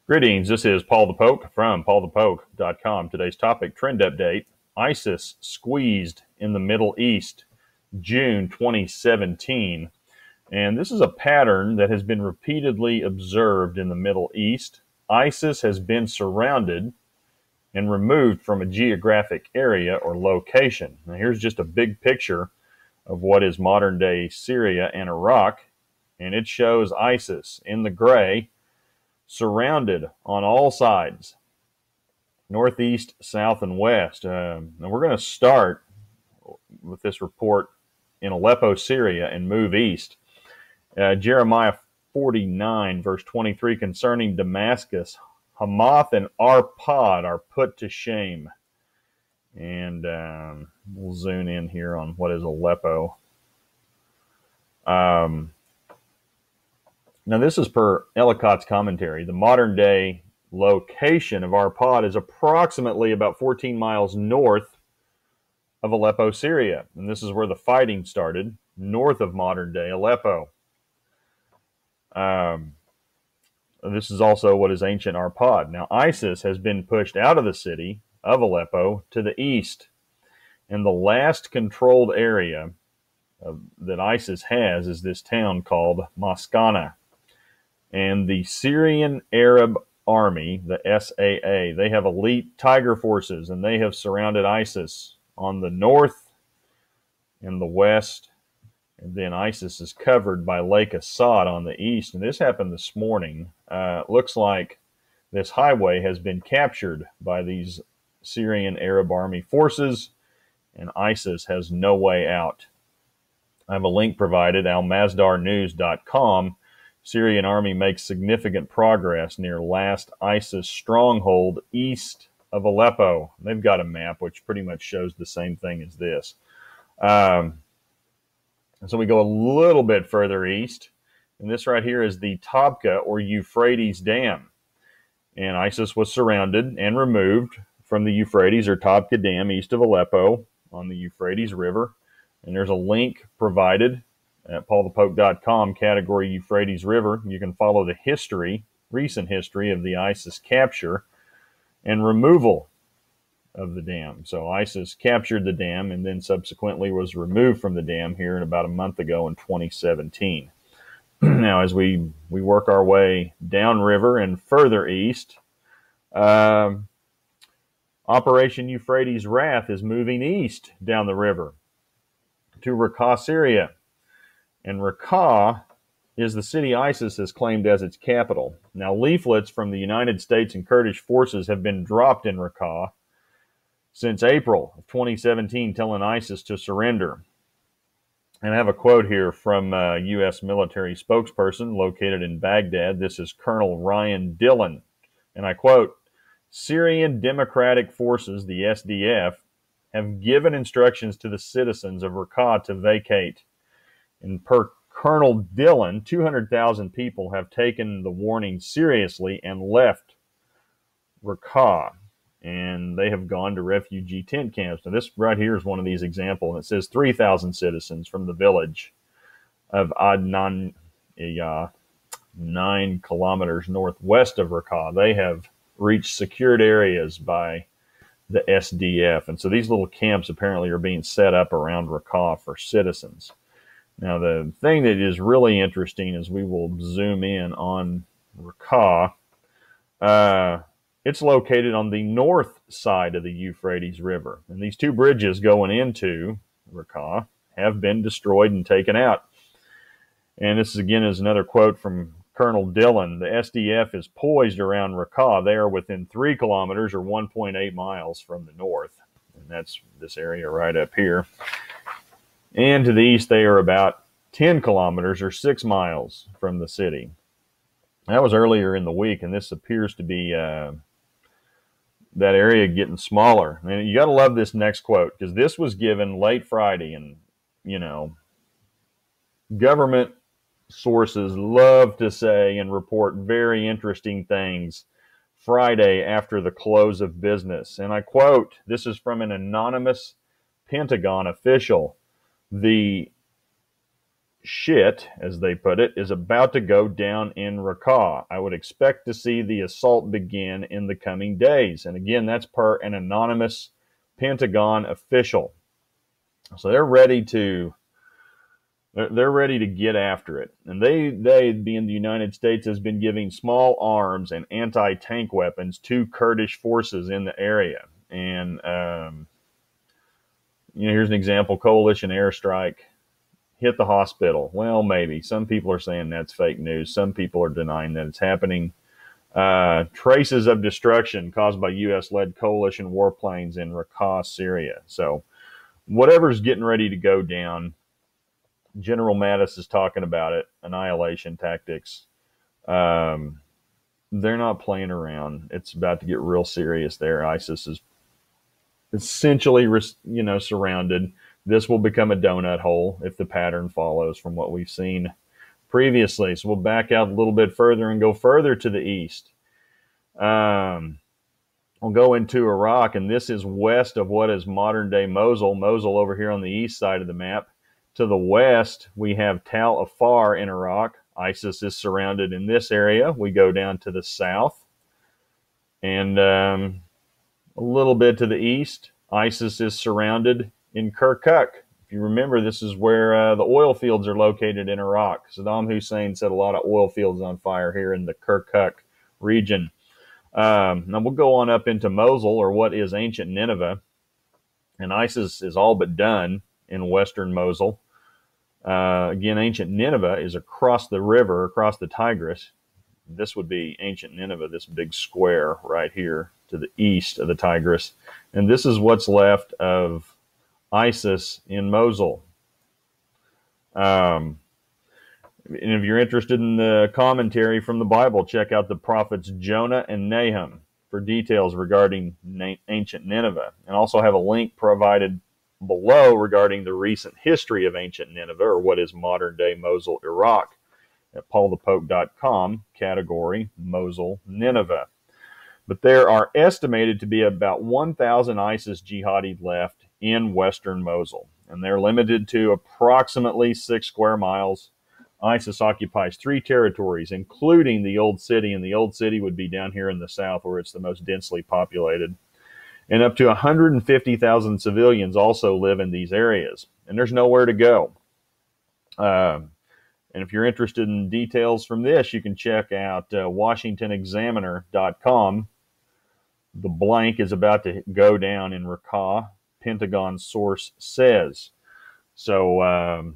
Greetings, this is Paul the Poke from paulthepoke.com. Today's topic, trend update, ISIS squeezed in the Middle East, June 2017. And this is a pattern that has been repeatedly observed in the Middle East. ISIS has been surrounded and removed from a geographic area or location. Now here's just a big picture of what is modern-day Syria and Iraq, and it shows ISIS in the gray, surrounded on all sides, northeast, south, and west. And we're going to start with this report in Aleppo, Syria, and move east. Jeremiah 49, verse 23, concerning Damascus, Hamath and Arpad are put to shame. And we'll zoom in here on what is Aleppo. Now, this is per Ellicott's commentary. The modern-day location of Arpad is approximately about 14 miles north of Aleppo, Syria. And this is where the fighting started, north of modern-day Aleppo. This is also what is ancient Arpad. Now, ISIS has been pushed out of the city of Aleppo to the east. And the last controlled area that ISIS has is this town called Maskana. And the Syrian Arab Army, the SAA, they have elite tiger forces, and they have surrounded ISIS on the north and the west. And then ISIS is covered by Lake Assad on the east. And this happened this morning. Looks like this highway has been captured by these Syrian Arab Army forces, and ISIS has no way out. I have a link provided, almazdarnews.com. Syrian army makes significant progress near last ISIS stronghold east of Aleppo. They've got a map which pretty much shows the same thing as this. And so we go a little bit further east, and this right here is the Tabqa or Euphrates Dam. And ISIS was surrounded and removed from the Euphrates or Tabqa Dam east of Aleppo on the Euphrates River. And there's a link provided at paulthepoke.com, category Euphrates River. You can follow the history, recent history of the ISIS capture and removal of the dam. So ISIS captured the dam and then subsequently was removed from the dam here in about a month ago in 2017. Now, as we work our way downriver and further east, Operation Euphrates Wrath is moving east down the river to Raqqa, Syria. And Raqqa is the city ISIS has claimed as its capital. Now, leaflets from the United States and Kurdish forces have been dropped in Raqqa since April of 2017, telling ISIS to surrender. And I have a quote here from a U.S. military spokesperson located in Baghdad. This is Colonel Ryan Dillon. And I quote, Syrian Democratic Forces, the SDF, have given instructions to the citizens of Raqqa to vacate. And per Colonel Dillon, 200,000 people have taken the warning seriously and left Raqqa. And they have gone to refugee tent camps. Now, this right here is one of these examples. It says 3,000 citizens from the village of Adnan, 9 kilometers northwest of Raqqa. They have reached secured areas by the SDF. And so these little camps apparently are being set up around Raqqa for citizens. Now, the thing that is really interesting is we will zoom in on Raqqa. It's located on the north side of the Euphrates River. And these two bridges going into Raqqa have been destroyed and taken out. And this, again, is another quote from Colonel Dillon. The SDF is poised around Raqqa. They are within 3 kilometers or 1.8 miles from the north. And that's this area right up here. And to the east, they are about 10 kilometers or 6 miles from the city. That was earlier in the week, and this appears to be that area getting smaller. And you got to love this next quote, because this was given late Friday, and, you know, government sources love to say and report very interesting things Friday after the close of business. And I quote, this is from an anonymous Pentagon official. The shit, as they put it, is about to go down in Raqqa. I would expect to see the assault begin in the coming days. And again, that's per an anonymous Pentagon official. So they're ready to get after it. And they being the United States, has been giving small arms and anti-tank weapons to Kurdish forces in the area. And here's an example: coalition airstrike hit the hospital. Well, maybe. Some people are saying that's fake news. Some people are denying that it's happening. Traces of destruction caused by U.S.-led coalition warplanes in Raqqa, Syria. So whatever's getting ready to go down, General Mattis is talking about it, annihilation tactics. They're not playing around. It's about to get real serious there. ISIS is essentially, surrounded. This will become a donut hole if the pattern follows from what we've seen previously. So we'll back out a little bit further and go further to the east. We'll go into Iraq, and this is west of what is modern-day Mosul. Mosul over here on the east side of the map. To the west, we have Tal Afar in Iraq. ISIS is surrounded in this area. We go down to the south, and a little bit to the east, ISIS is surrounded in Kirkuk. If you remember, this is where the oil fields are located in Iraq. Saddam Hussein set a lot of oil fields on fire here in the Kirkuk region. Now we'll go on up into Mosul, or what is ancient Nineveh, and ISIS is all but done in western Mosul. Again, ancient Nineveh is across the river, across the Tigris. This would be ancient Nineveh, this big square right here to the east of the Tigris. And this is what's left of ISIS in Mosul. And if you're interested in the commentary from the Bible, check out the prophets Jonah and Nahum for details regarding ancient Nineveh. And also have a link provided below regarding the recent history of ancient Nineveh, or what is modern-day Mosul, Iraq, at paulthepope.com, category Mosul, Nineveh. But there are estimated to be about 1,000 ISIS jihadi left in western Mosul, and they're limited to approximately 6 square miles. ISIS occupies 3 territories, including the Old City, and the Old City would be down here in the south where it's the most densely populated. And up to 150,000 civilians also live in these areas, and there's nowhere to go. And if you're interested in details from this, you can check out WashingtonExaminer.com. The blank is about to go down in Raqqa, Pentagon source says. So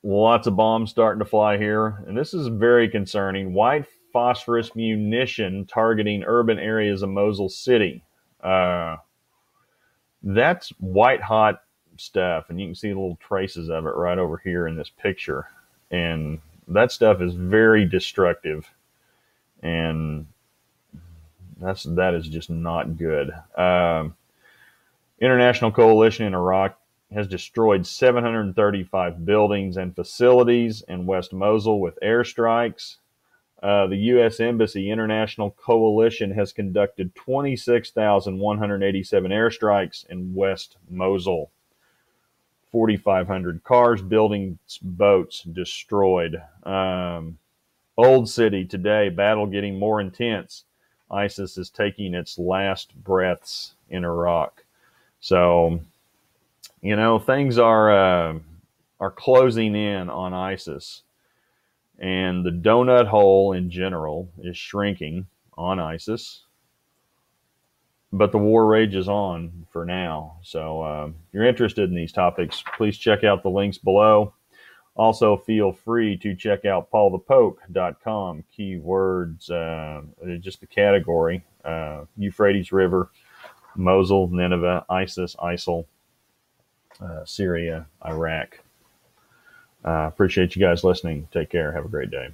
lots of bombs starting to fly here, and this is very concerning. White phosphorus munition targeting urban areas of Mosul City. That's white hot stuff, and you can see little traces of it right over here in this picture. And that stuff is very destructive, and that is just not good. International coalition in Iraq has destroyed 735 buildings and facilities in West Mosul with airstrikes. The U.S. Embassy International Coalition has conducted 26,187 airstrikes in West Mosul. 4,500 cars, buildings, boats destroyed. Old City today, battle getting more intense. ISIS is taking its last breaths in Iraq. So, things are closing in on ISIS. And the donut hole in general is shrinking on ISIS. But the war rages on for now. So if you're interested in these topics, please check out the links below. Also, feel free to check out paulthepope.com. Keywords, just the category. Euphrates River, Mosul, Nineveh, ISIS, ISIL, Syria, Iraq. Appreciate you guys listening. Take care. Have a great day.